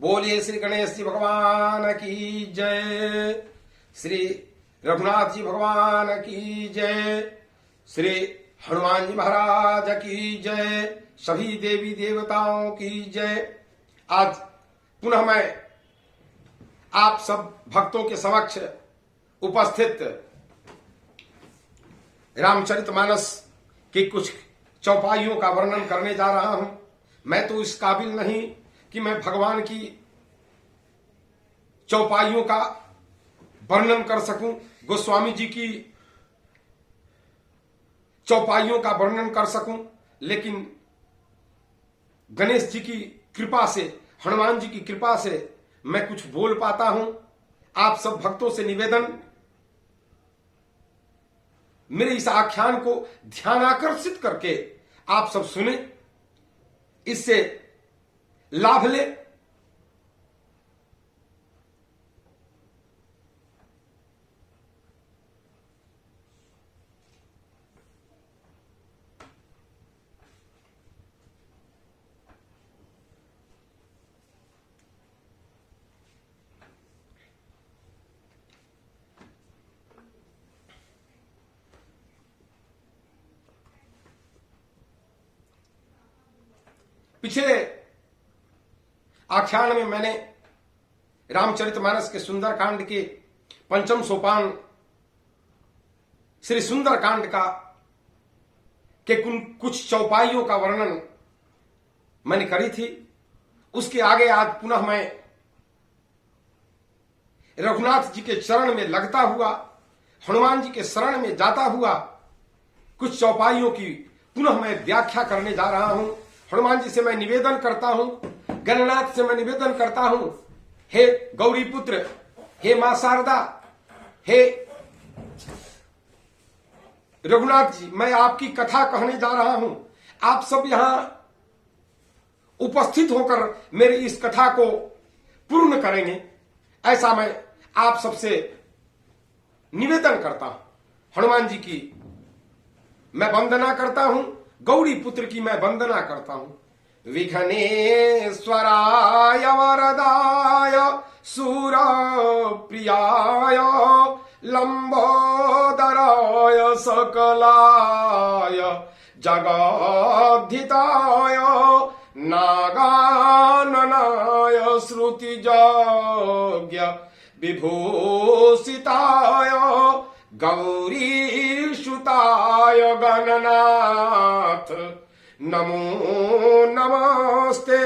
बोलिए श्री गणेश जी भगवान की जय, श्री रघुनाथ जी भगवान की जय, श्री हनुमान जी महाराज की जय, सभी देवी देवताओं की जय। आज पुनः मैं आप सब भक्तों के समक्ष उपस्थित रामचरितमानस के कुछ चौपाइयों का वर्णन करने जा रहा हूं। मैं तो इस काबिल नहीं कि मैं भगवान की चौपाइयों का वर्णन कर सकूं, गोस्वामी जी की चौपाइयों का वर्णन कर सकूं, लेकिन गणेश जी की कृपा से, हनुमान जी की कृपा से मैं कुछ बोल पाता हूं। आप सब भक्तों से निवेदन, मेरे इस आख्यान को ध्यानाकर्षित करके आप सब सुने, इससे लाभ ले। पिछले आख्यान में मैंने रामचरितमानस के सुंदरकांड के पंचम सोपान श्री सुंदरकांड का के कुछ चौपाइयों का वर्णन मैंने करी थी। उसके आगे आज पुनः मैं रघुनाथ जी के चरण में लगता हुआ, हनुमान जी के शरण में जाता हुआ कुछ चौपाइयों की पुनः मैं व्याख्या करने जा रहा हूं। हनुमान जी से मैं निवेदन करता हूं, गणनाथ से मैं निवेदन करता हूं, हे गौरी पुत्र, हे मां शारदा, हे रघुनाथ जी, मैं आपकी कथा कहने जा रहा हूं। आप सब यहां उपस्थित होकर मेरी इस कथा को पूर्ण करेंगे, ऐसा मैं आप सबसे निवेदन करता हूं। हनुमान जी की मैं वंदना करता हूं, गौरी पुत्र की मैं वंदना करता हूं। विघ्नेश्वराय वरदाय सूर प्रियाय लंबोदराय सकलाय जगद्धिताय नागाननाय श्रुतिजज्ञ विभूषिताय गौरीसुताय गणनाथ नमो नमस्ते।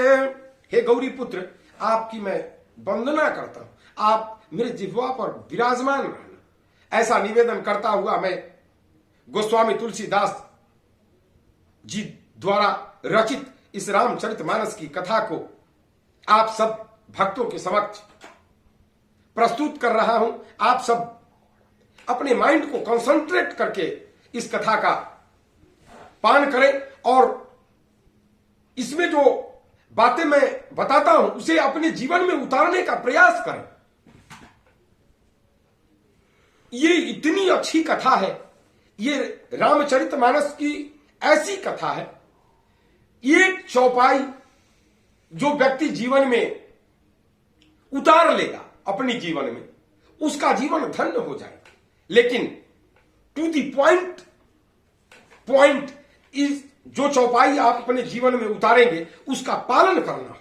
हे गौरी पुत्र, आपकी मैं वंदना करता हूं, आप मेरे जिह्वा पर विराजमान रहना, ऐसा निवेदन करता हुआ मैं गोस्वामी तुलसीदास जी द्वारा रचित इस रामचरितमानस की कथा को आप सब भक्तों के समक्ष प्रस्तुत कर रहा हूं। आप सब अपने माइंड को कंसंट्रेट करके इस कथा का पान करें और इसमें जो बातें मैं बताता हूं उसे अपने जीवन में उतारने का प्रयास करें। ये इतनी अच्छी कथा है, ये रामचरितमानस की ऐसी कथा है, ये चौपाई जो व्यक्ति जीवन में उतार लेगा अपने जीवन में, उसका जीवन धन्य हो जाएगा। लेकिन टू दी पॉइंट इज, जो चौपाई आप अपने जीवन में उतारेंगे उसका पालन करना।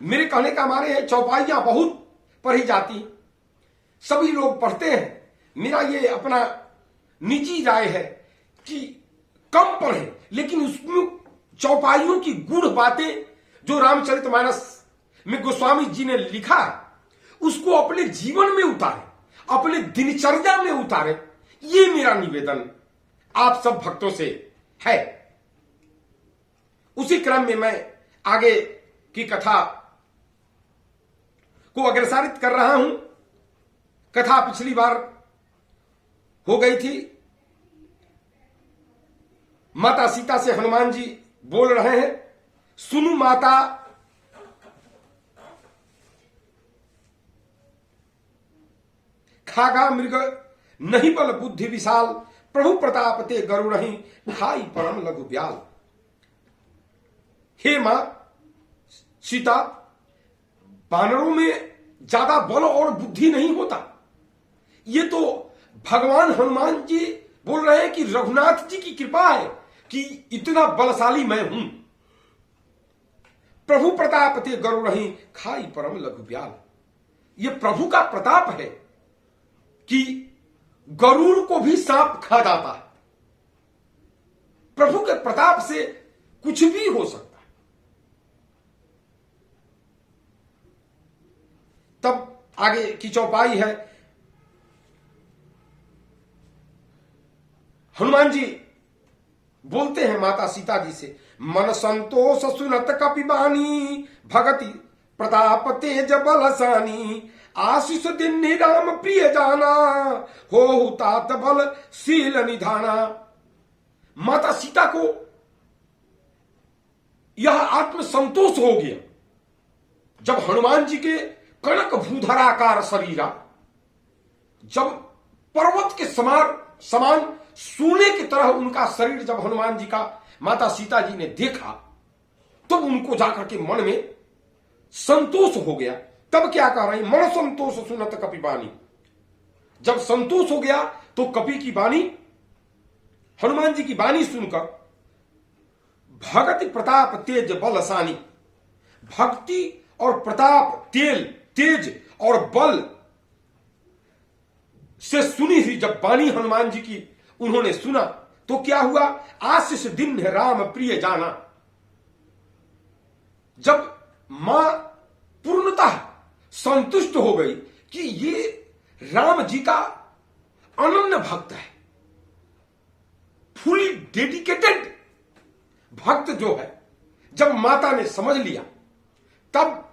मेरे कहने का माने है, चौपाइयां बहुत पढ़ी जाती, सभी लोग पढ़ते हैं। मेरा ये अपना निजी राय है कि कम पढ़ें, लेकिन उसमें चौपाइयों की गूढ़ बातें जो रामचरितमानस में गोस्वामी जी ने लिखा है उसको अपने जीवन में उतारे, अपने दिनचर्या में उतारे। ये मेरा निवेदन आप सब भक्तों से है। उसी क्रम में मैं आगे की कथा को अग्रसारित कर रहा हूं। कथा पिछली बार हो गई थी, माता सीता से हनुमान जी बोल रहे हैं, सुनु माता, खागा मृग नहीं बल बुद्धि विशाल, प्रभु प्रताप ते गरुड़ खाई परम लघु ब्याल। हे मां सीता, वानरों में ज्यादा बल और बुद्धि नहीं होता। ये तो भगवान हनुमान जी बोल रहे हैं कि रघुनाथ जी की कृपा है कि इतना बलशाली मैं हूं। प्रभु प्रताप ते गरुड़ रही खाई परम लघु ब्याल। ये प्रभु का प्रताप है कि गरुड़ को भी सांप खा जाता है। प्रभु के प्रताप से कुछ भी हो सकता है। तब आगे की चौपाई है। हनुमान जी बोलते हैं माता सीता जी से, मन संतोष सुनत कपिबानी भगति प्रताप तेज बलसानी आशीष दिन राम प्रिय जाना हो तात बल शील निधाना। माता सीता को यह आत्म संतोष हो गया जब हनुमान जी के कनक भूधराकार शरीरा, जब पर्वत के समान सोने की तरह उनका शरीर जब हनुमान जी का माता सीता जी ने देखा तो उनको जाकर के मन में संतोष हो गया। तब क्या कह रहे हैं, मन संतोष सुनत कपि बानी। जब संतोष हो गया तो कपि की बानी, हनुमान जी की बानी सुनकर भगति प्रताप तेज बलसानी, भक्ति और प्रताप तेज और बल से सुनी हुई जब बानी हनुमान जी की उन्होंने सुना तो क्या हुआ, आशीष दिन राम प्रिय जाना। जब मां पूर्णतः संतुष्ट हो गई कि ये राम जी का अनन्य भक्त है, फुली डेडिकेटेड भक्त जो है, जब माता ने समझ लिया तब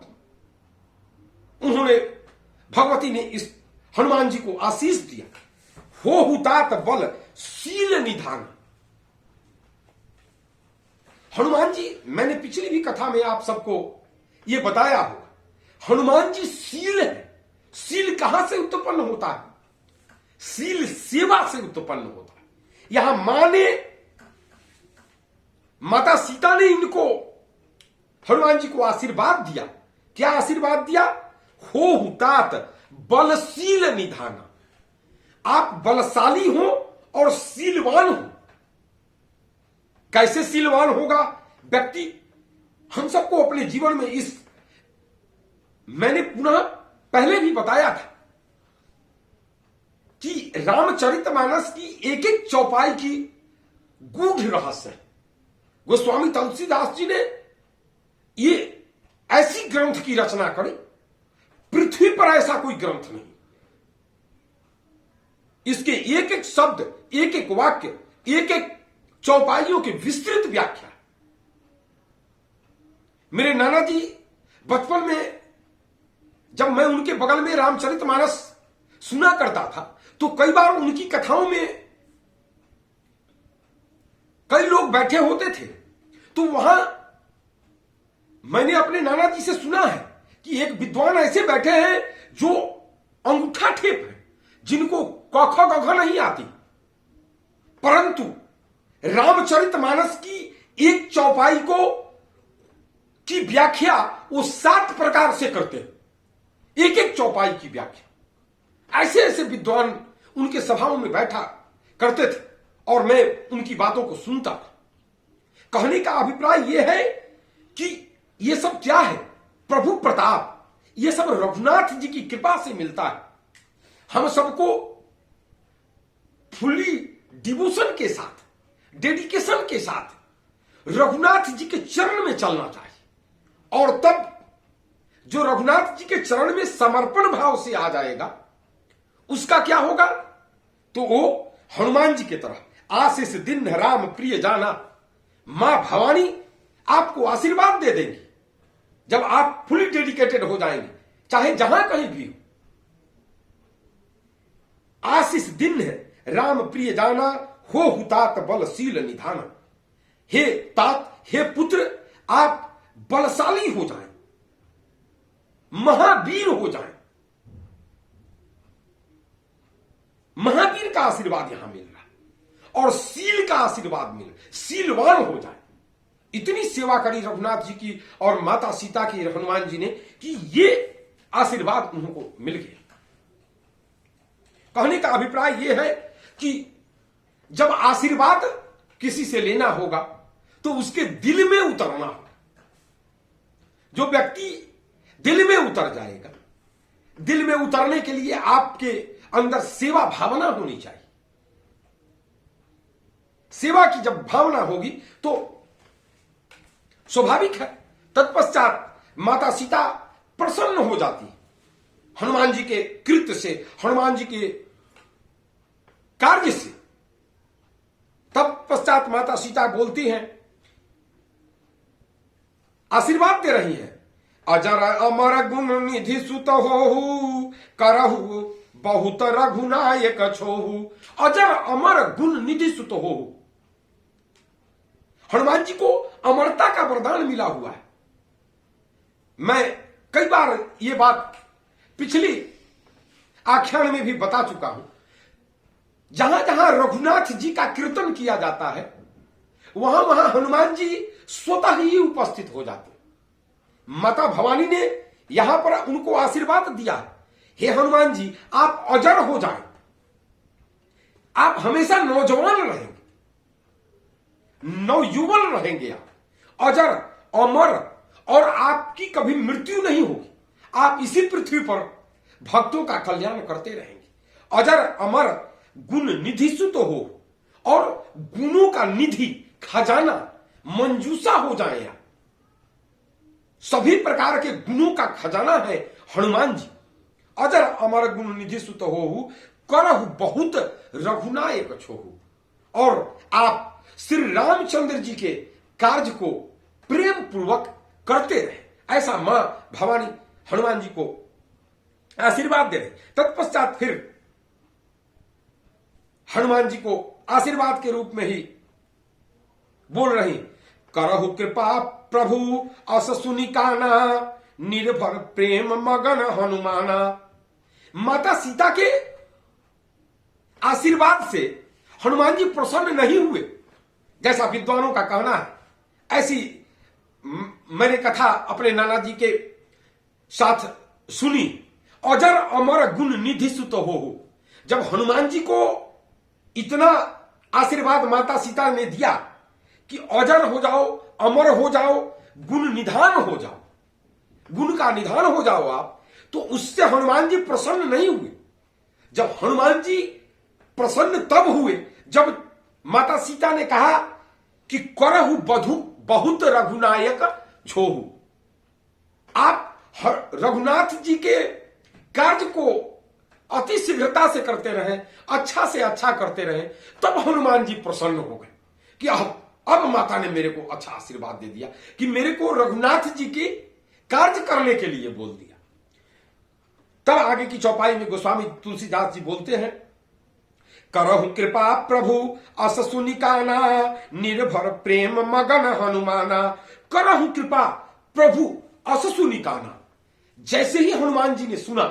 उन्होंने, भगवती ने इस हनुमान जी को आशीष दिया, हो हुतात बल शील निधान। हनुमान जी, मैंने पिछली भी कथा में आप सबको यह बताया होगा, हनुमान जी शील है। शील कहां से उत्पन्न होता है, शील सेवा से उत्पन्न होता है। यहां माता सीता ने इनको, हनुमान जी को आशीर्वाद दिया। क्या आशीर्वाद दिया, हो हुतात बलशील निधाना। आप बलशाली हो और शीलवान हो। कैसे शीलवान होगा व्यक्ति, हम सबको अपने जीवन में इस, मैंने पुनः पहले भी बताया था कि रामचरितमानस की एक एक चौपाई की गूढ़ रहस्य है। गोस्वामी तुलसीदास जी ने ये ऐसी ग्रंथ की रचना करी, पृथ्वी पर ऐसा कोई ग्रंथ नहीं। इसके एक एक शब्द, एक एक वाक्य, एक एक चौपाइयों की विस्तृत व्याख्या। मेरे नाना जी बचपन में जब मैं उनके बगल में रामचरितमानस सुना करता था तो कई बार उनकी कथाओं में कई लोग बैठे होते थे, तो वहां मैंने अपने नाना जी से सुना है कि एक विद्वान ऐसे बैठे हैं जो अंगूठा टेप है, जिनको क ख ग घ नहीं आती, परंतु रामचरितमानस की एक चौपाई की व्याख्या वो 7 प्रकार से करते हैं। एक एक चौपाई की व्याख्या। ऐसे ऐसे विद्वान उनके सभाओं में बैठा करते थे और मैं उनकी बातों को सुनता था। कहने का अभिप्राय यह है कि यह सब क्या है, प्रभु प्रताप, यह सब रघुनाथ जी की कृपा से मिलता है। हम सबको फुली डिवोशन के साथ, डेडिकेशन के साथ रघुनाथ जी के चरण में चलना चाहिए। और तब जो रघुनाथ जी के चरण में समर्पण भाव से आ जाएगा उसका क्या होगा, तो वो हनुमान जी की तरह आशीष दिन राम प्रिय जाना। मां भवानी आपको आशीर्वाद दे देंगी जब आप फुली डेडिकेटेड हो जाएंगे, चाहे जहां कहीं भी हो। आशीष दिन है राम प्रिय जाना, हो हुतात बलशील निधाना। हे तात, हे पुत्र, आप बलशाली हो जाएं, महावीर हो जाएं। महावीर का आशीर्वाद यहां मिल रहा है और शील का आशीर्वाद मिल रहा है, शीलवान हो जाए। इतनी सेवा करी रघुनाथ जी की और माता सीता की हनुमान जी ने कि ये आशीर्वाद उनको मिल गया। कहने का अभिप्राय यह है कि जब आशीर्वाद किसी से लेना होगा तो उसके दिल में उतरना होगा। जो व्यक्ति दिल में उतर जाएगा, दिल में उतरने के लिए आपके अंदर सेवा भावना होनी चाहिए। सेवा की जब भावना होगी तो स्वाभाविक है तत्पश्चात माता सीता प्रसन्न हो जाती हनुमान जी के कृत्य से, हनुमान जी के कार्य से। तब पश्चात माता सीता बोलती हैं, आशीर्वाद दे रही हैं, अजर अमर गुण निधि सुत होहु करहु बहुत रघुनायक छोहु। अजर अमर गुण निधि सुत होहु। हनुमान जी को अमरता का वरदान मिला हुआ है। मैं कई बार ये बात पिछली आख्यान में भी बता चुका हूं। जहां जहां रघुनाथ जी का कीर्तन किया जाता है वहां वहां हनुमान जी स्वतः ही उपस्थित हो जाते। माता भवानी ने यहां पर उनको आशीर्वाद दिया, हे हनुमान जी आप अजर हो जाएं, आप हमेशा नौजवान रहेंगे, नवयुवल रहेंगे, आप अजर अमर, और आपकी कभी मृत्यु नहीं होगी। आप इसी पृथ्वी पर भक्तों का कल्याण करते रहेंगे। अजर अमर गुण निधि सुत हो, और गुणों का निधि खजाना मंजूसा हो जाए आप। सभी प्रकार के गुणों का खजाना है हनुमान जी। अजर अमर गुण निधि सुत हो करहु बहुत रघुनायक छोहु। और आप श्री रामचंद्र जी के कार्य को प्रेम पूर्वक करते रहे, ऐसा मां भवानी हनुमान जी को आशीर्वाद दे रहे। तत्पश्चात फिर हनुमान जी को आशीर्वाद के रूप में ही बोल रही, करहु कृपा प्रभु अस सुनिकाना निर्भर प्रेम मगन हनुमाना। माता सीता के आशीर्वाद से हनुमान जी प्रसन्न नहीं हुए, जैसा विद्वानों का कहना है। ऐसी मैंने कथा अपने नाना जी के साथ सुनी। अजर अमर गुण निधि सुत हो। जब हनुमान जी को इतना आशीर्वाद माता सीता ने दिया कि अजर हो जाओ, अमर हो जाओ, गुण निधान हो जाओ, गुण का निधान हो जाओ आप, तो उससे हनुमान जी प्रसन्न नहीं हुए। जब हनुमान जी प्रसन्न तब हुए जब माता सीता ने कहा कि करहु बधु बहुत रघुनायक छोहु। आप रघुनाथ जी के कार्य को अति शीघ्रता से करते रहें, अच्छा से अच्छा करते रहें। तब हनुमान जी प्रसन्न हो गए कि अब माता ने मेरे को अच्छा आशीर्वाद दे दिया कि मेरे को रघुनाथ जी के कार्य करने के लिए बोल दिया। तब आगे की चौपाई में गोस्वामी तुलसीदास जी बोलते हैं, करहु कृपा प्रभु अस सुनिकाना निर्भर प्रेम मगन हनुमाना। करहु कृपा प्रभु अस सुनिकाना। जैसे ही हनुमान जी ने सुना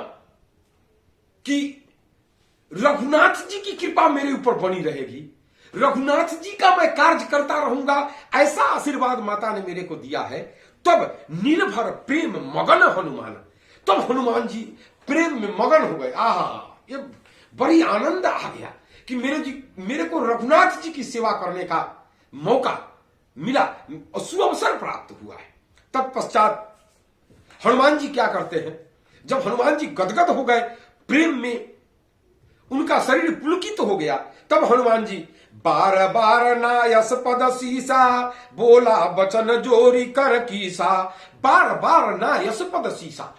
कि रघुनाथ जी की कृपा मेरे ऊपर बनी रहेगी, रघुनाथ जी का मैं कार्य करता रहूंगा, ऐसा आशीर्वाद माता ने मेरे को दिया है, तब निर्भर प्रेम मगन हनुमान। तब हनुमान जी प्रेम में मगन हो गए। आहा, ये बड़ी आनंद आ गया कि मेरे को रघुनाथ जी की सेवा करने का मौका मिला, सुअवसर प्राप्त हुआ है। तत्पश्चात हनुमान जी क्या करते हैं, जब हनुमान जी गदगद हो गए प्रेम में, उनका शरीर पुलकित हो गया, तब हनुमान जी बार बार नायस पद सीसा बोला बचन जोरी कर कीसा। बार बार नायस पद सीसा।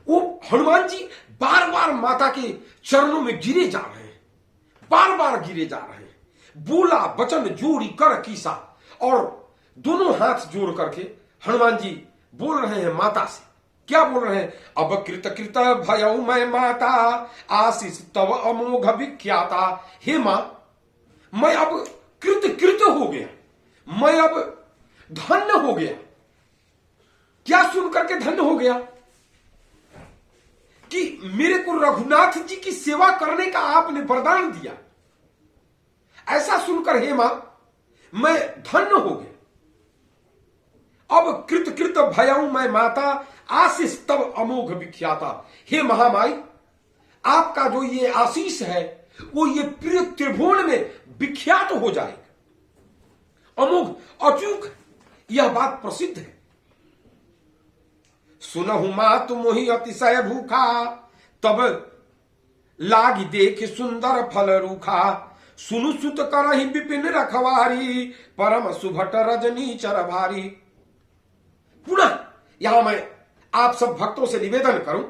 वो हनुमान जी बार बार माता के चरणों में गिरे जा रहे हैं, बार बार गिरे जा रहे हैं। बोला बचन जोड़ी कर कीसा, और दोनों हाथ जोड़ करके हनुमान जी बोल रहे हैं माता से। क्या बोल रहे हैं, अब कृत कृत भयऊ मैं माता आशीष तव अमोघ विख्याता। हे मां, मैं अब कृत कृत हो गया, मैं अब धन्य हो गया। क्या सुन करके धन्य हो गया कि मेरे को रघुनाथ जी की सेवा करने का आपने वरदान दिया। ऐसा सुनकर हे मां मैं धन्य हो गया। अब कृत कृत भयऊ मैं माता, आशीष तब अमोघ विख्याता। हे महामाई, आपका जो ये आशीष है वो ये प्रिय त्रिभुवन में विख्यात हो जाएगा, अमोघ अचूक, यह बात प्रसिद्ध है। सुनहु मात मोहि अतिशय भूखा, तब लागी देख सुंदर फल रूखा। सुनु सुत करहि विपिन रखवारी, परम सुभट रजनी चर भारी। पुनः यहां मैं आप सब भक्तों से निवेदन करूं,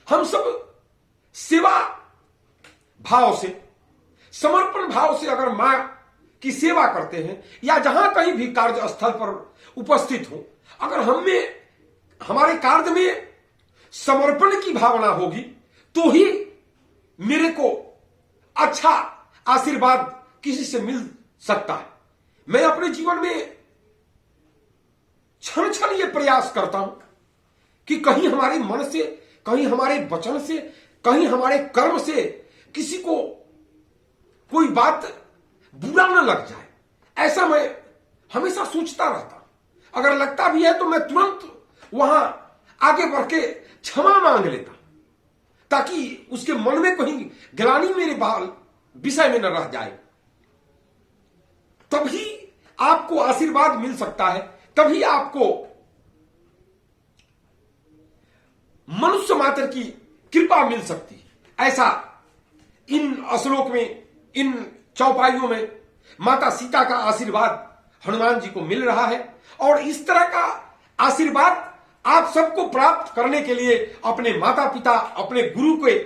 हम सब सेवा भाव से, समर्पण भाव से अगर मां की सेवा करते हैं या जहां कहीं भी कार्यस्थल पर उपस्थित हो, अगर हम में, हमारे कार्य में समर्पण की भावना होगी तो ही मेरे को अच्छा आशीर्वाद किसी से मिल सकता है। मैं अपने जीवन में क्षण क्षण ये प्रयास करता हूं कि कहीं हमारे मन से, कहीं हमारे वचन से, कहीं हमारे कर्म से किसी को कोई बात बुरा न लग जाए, ऐसा मैं हमेशा सोचता रहता हूं। अगर लगता भी है तो मैं तुरंत वहां आगे बढ़ के क्षमा मांग लेता, ताकि उसके मन में कहीं ग्लानि मेरे विषय में न रह जाए। तभी आपको आशीर्वाद मिल सकता है, तभी आपको मनुष्य मात्र की कृपा मिल सकती है। ऐसा इन श्लोक में, इन चौपाइयों में माता सीता का आशीर्वाद हनुमान जी को मिल रहा है। और इस तरह का आशीर्वाद आप सबको प्राप्त करने के लिए अपने माता पिता, अपने गुरु के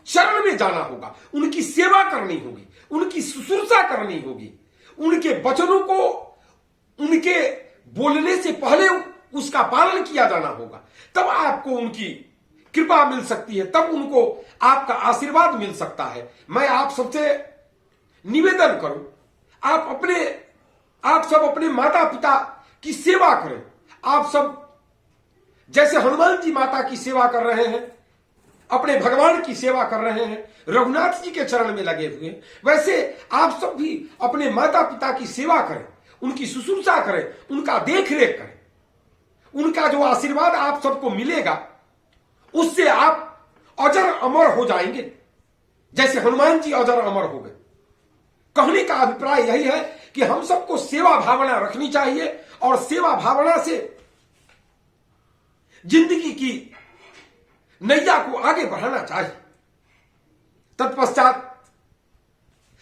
चरण में जाना होगा, उनकी सेवा करनी होगी, उनकी शुश्रूषा करनी होगी, उनके वचनों को उनके बोलने से पहले उसका पालन किया जाना होगा। तब आपको उनकी कृपा मिल सकती है, तब उनको आपका आशीर्वाद मिल सकता है। मैं आप सबसे निवेदन करूं, आप सब अपने माता पिता की सेवा करें। आप सब जैसे हनुमान जी माता की सेवा कर रहे हैं, अपने भगवान की सेवा कर रहे हैं, रघुनाथ जी के चरण में लगे हुए, वैसे आप सब भी अपने माता पिता की सेवा करें, उनकी शुश्रूषा करें, उनका देख रेख करें। उनका जो आशीर्वाद आप सबको मिलेगा उससे आप अजर अमर हो जाएंगे, जैसे हनुमान जी अजर अमर हो गए। कहने का अभिप्राय यही है कि हम सबको सेवा भावना रखनी चाहिए और सेवा भावना से जिंदगी की नैया को आगे बढ़ाना चाहिए। तत्पश्चात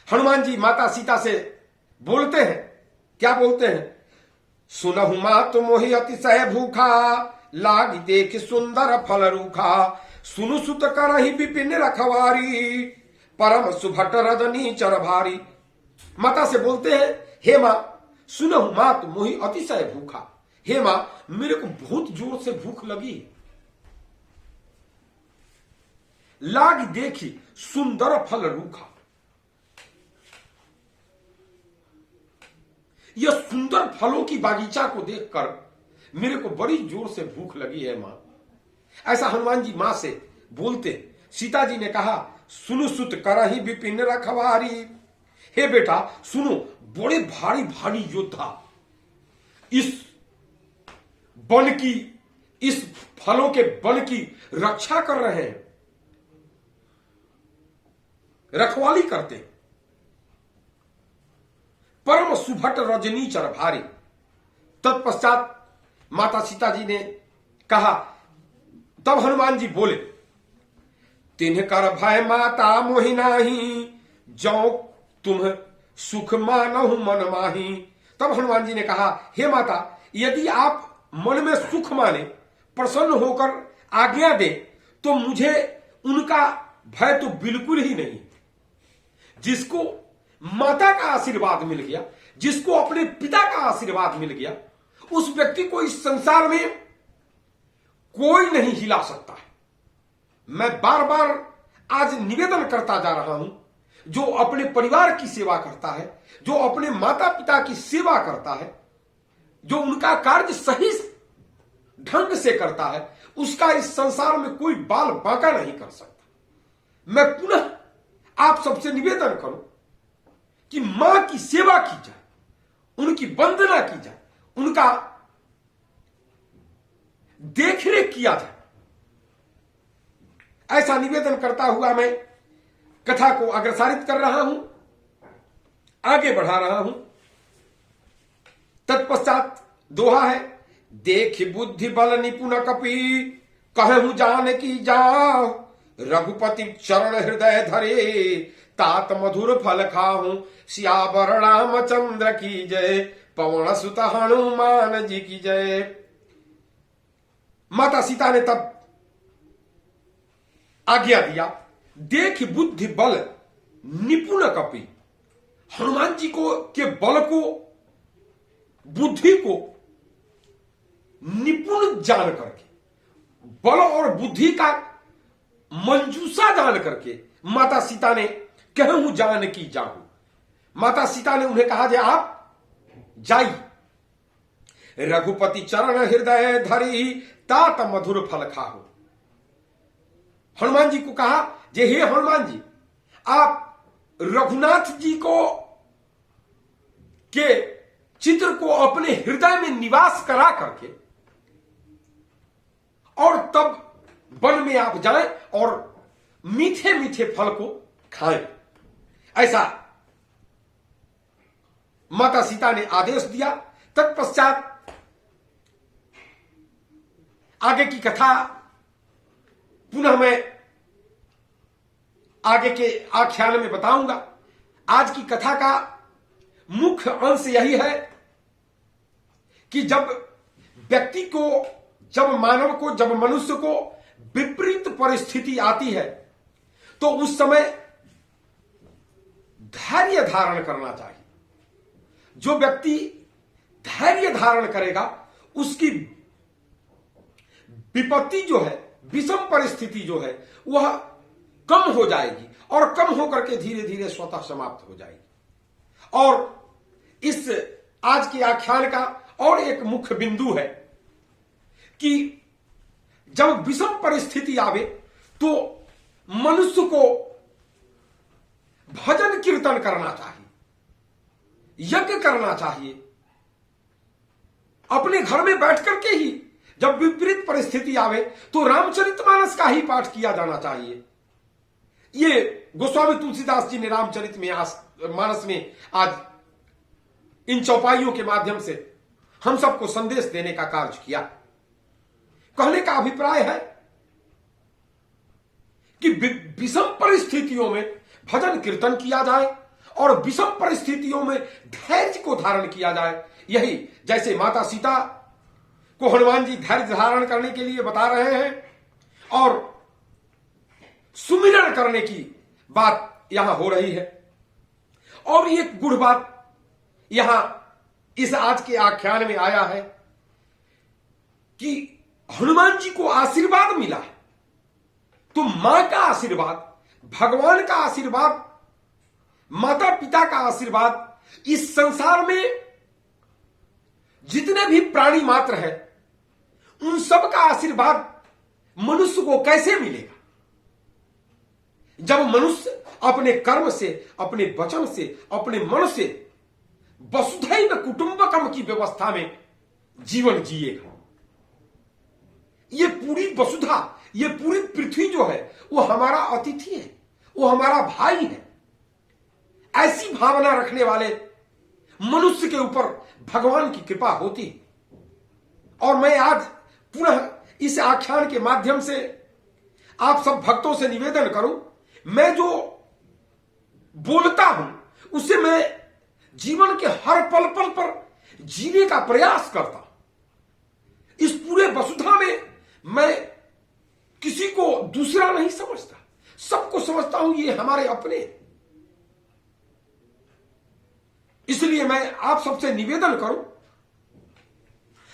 हनुमान जी माता सीता से बोलते हैं, क्या बोलते हैं? सुनहु मात मोहि अतिशय भूखा, लाग देख सुंदर फल रूखा। सुनु सुत करहि विपिन रखवारी, परम सुभट रजनी चर भारी। माता से बोलते हैं, हे मां, सुनहु मात मोहि अतिशय भूखा। हे मां, मेरे को बहुत जोर से भूख लगी। लाग देखी सुंदर फल रूखा। यह सुंदर फलों की बागीचा को देखकर मेरे को बड़ी जोर से भूख लगी है मां। ऐसा हनुमान जी मां से बोलते। सीता जी ने कहा, सुनु सुत करहि विपिन रखवारी। हे बेटा सुनो, बड़े भारी भारी योद्धा इस वन की, इस फलों के वन की रक्षा कर रहे हैं, रखवाली करते। परम सुभट रजनी चर भारी। तत्पश्चात माता सीता जी ने कहा, तब हनुमान जी बोले, तिन्ह कर भय माता मोहि नाही, जो तुम सुख मानहु मन माही। तब हनुमान जी ने कहा, हे माता, यदि आप मन में सुख माने, प्रसन्न होकर आज्ञा दे, तो मुझे उनका भय तो बिल्कुल ही नहीं। जिसको माता का आशीर्वाद मिल गया, जिसको अपने पिता का आशीर्वाद मिल गया, उस व्यक्ति को इस संसार में कोई नहीं हिला सकता है। मैं बार बार आज निवेदन करता जा रहा हूं, जो अपने परिवार की सेवा करता है, जो अपने माता पिता की सेवा करता है, जो उनका कार्य सही ढंग से करता है, उसका इस संसार में कोई बाल बांका नहीं कर सकता। मैं पुनः आप सबसे निवेदन करूं कि मां की सेवा की जाए, उनकी वंदना की जाए, उनका देखरेख किया जाए, ऐसा निवेदन करता हुआ मैं कथा को अग्रसारित कर रहा हूं, आगे बढ़ा रहा हूं। तत्पश्चात दोहा है, देख बुद्धि बल निपुण कपि कहूं जान की जाओ, रघुपति चरण हृदय धरे तात मधुर फल खाऊं, सियावर रामचंद्र की जय, पवन सुत हनुमान जी की जय। माता सीता ने तब आज्ञा दिया, देख बुद्धि बल निपुण कपि, हनुमान जी को के बल को, बुद्धि को निपुण जान करके, बल और बुद्धि का मंजूसा जान करके माता सीता ने कहूं जान की जाऊं। माता सीता ने उन्हें कहा, जे आप जाइए, रघुपति चरण हृदय धरी तात मधुर फल खाओ। हनुमान जी को कहा, जे हे हनुमान जी, आप रघुनाथ जी को के चित्र को अपने हृदय में निवास करा करके और तब वन में आप जाएं और मीठे मीठे फल को खाएं। ऐसा माता सीता ने आदेश दिया। तत्पश्चात आगे की कथा पुनः मैं आगे के आख्यान में बताऊंगा। आज की कथा का मुख्य अंश यही है कि जब व्यक्ति को, जब मानव को, जब मनुष्य को विपरीत परिस्थिति आती है तो उस समय धैर्य धारण करना चाहिए। जो व्यक्ति धैर्य धारण करेगा उसकी विपत्ति जो है, विषम परिस्थिति जो है, वह कम हो जाएगी और कम होकर के धीरे धीरे स्वतः समाप्त हो जाएगी। और इस आज के आख्यान का और एक मुख्य बिंदु है कि जब विषम परिस्थिति आवे तो मनुष्य को भजन कीर्तन करना चाहिए, यज्ञ करना चाहिए। अपने घर में बैठ करके ही जब विपरीत परिस्थिति आवे तो रामचरितमानस का ही पाठ किया जाना चाहिए। ये गोस्वामी तुलसीदास जी ने रामचरित में मानस में आज इन चौपाइयों के माध्यम से हम सबको संदेश देने का कार्य किया। कहने का अभिप्राय है कि विषम परिस्थितियों में भजन कीर्तन किया जाए और विषम परिस्थितियों में धैर्य को धारण किया जाए। यही जैसे माता सीता को हनुमान जी धैर्य धारण करने के लिए बता रहे हैं और सुमिरन करने की बात यहां हो रही है। और एक गुड़ बात यहां इस आज के आख्यान में आया है कि हनुमान जी को आशीर्वाद मिला है, तो मां का आशीर्वाद, भगवान का आशीर्वाद, माता पिता का आशीर्वाद, इस संसार में जितने भी प्राणी मात्र हैं उन सब का आशीर्वाद मनुष्य को कैसे मिलेगा? जब मनुष्य अपने कर्म से, अपने वचन से, अपने मन से वसुधैव कुटुंबकम की व्यवस्था में जीवन जिएगा। ये पूरी वसुधा, ये पूरी पृथ्वी जो है वो हमारा अतिथि है, वो हमारा भाई है। ऐसी भावना रखने वाले मनुष्य के ऊपर भगवान की कृपा होती है। और मैं आज पुनः इस आख्यान के माध्यम से आप सब भक्तों से निवेदन करूं, मैं जो बोलता हूं उससे मैं जीवन के हर पल पल पर जीने का प्रयास करता हूं। इस पूरे वसुधा में मैं किसी को दूसरा नहीं समझता, सबको समझता हूं ये हमारे अपने। इसलिए मैं आप सबसे निवेदन करूं,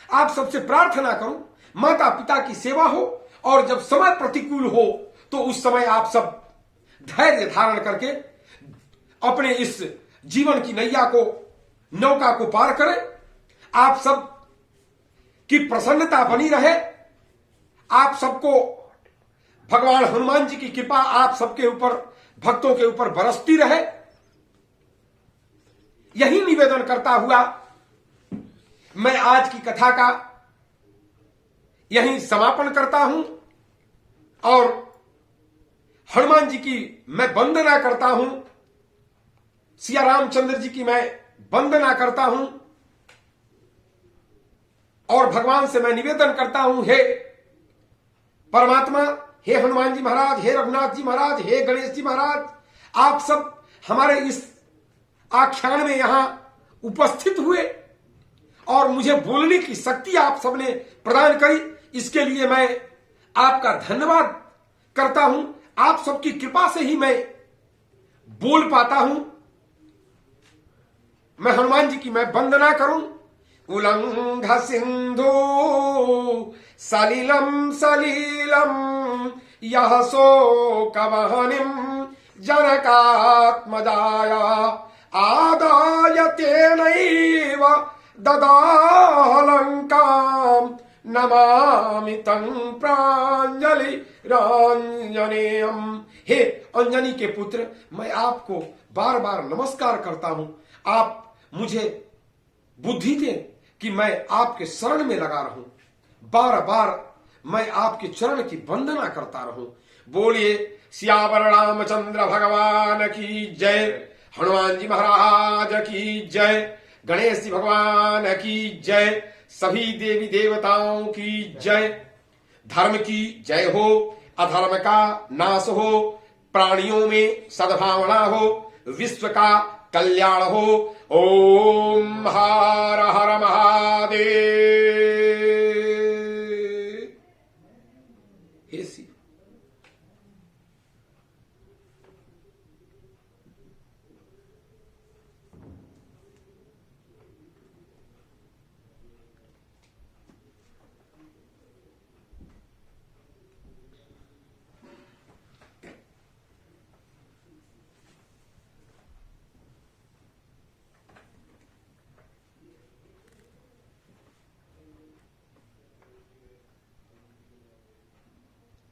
आप सबसे प्रार्थना करूं, माता पिता की सेवा हो और जब समय प्रतिकूल हो तो उस समय आप सब धैर्य धारण करके अपने इस जीवन की नैया को, नौका को पार करें। आप सब की प्रसन्नता बनी रहे, आप सबको भगवान हनुमान जी की कृपा आप सबके ऊपर, भक्तों के ऊपर बरसती रहे। यही निवेदन करता हुआ मैं आज की कथा का यहीं समापन करता हूं और हनुमान जी की मैं वंदना करता हूं, सिया रामचंद्र जी की मैं वंदना करता हूं और भगवान से मैं निवेदन करता हूं, हे परमात्मा, हे हनुमान जी महाराज, हे रघुनाथ जी महाराज, हे गणेश जी महाराज, आप सब हमारे इस आख्यान में यहां उपस्थित हुए और मुझे बोलने की शक्ति आप सबने प्रदान करी। इसके लिए मैं आपका धन्यवाद करता हूं। आप सबकी कृपा से ही मैं बोल पाता हूं। मैं हनुमान जी की मैं वंदना करूं। उल्लंघ सिंधु सलिलम सलीलम यह शोकवहनिम जनकात्मजाया आदाय तेनैव ददालंकाम नमामि तं प्रांजलि रंजनेयम। हे अंजनी के पुत्र, मैं आपको बार बार नमस्कार करता हूं। आप मुझे बुद्धि दें कि मैं आपके शरण में लगा रहूं, बार बार मैं आपके चरण की वंदना करता रहूं। बोलिए सियावर रामचंद्र भगवान की जय, हनुमान जी महाराज की जय, गणेश जी भगवान की जय, सभी देवी देवताओं की जय। धर्म की जय हो, अधर्म का नाश हो, प्राणियों में सद्भावना हो, विश्व का कल्याण हो। ओम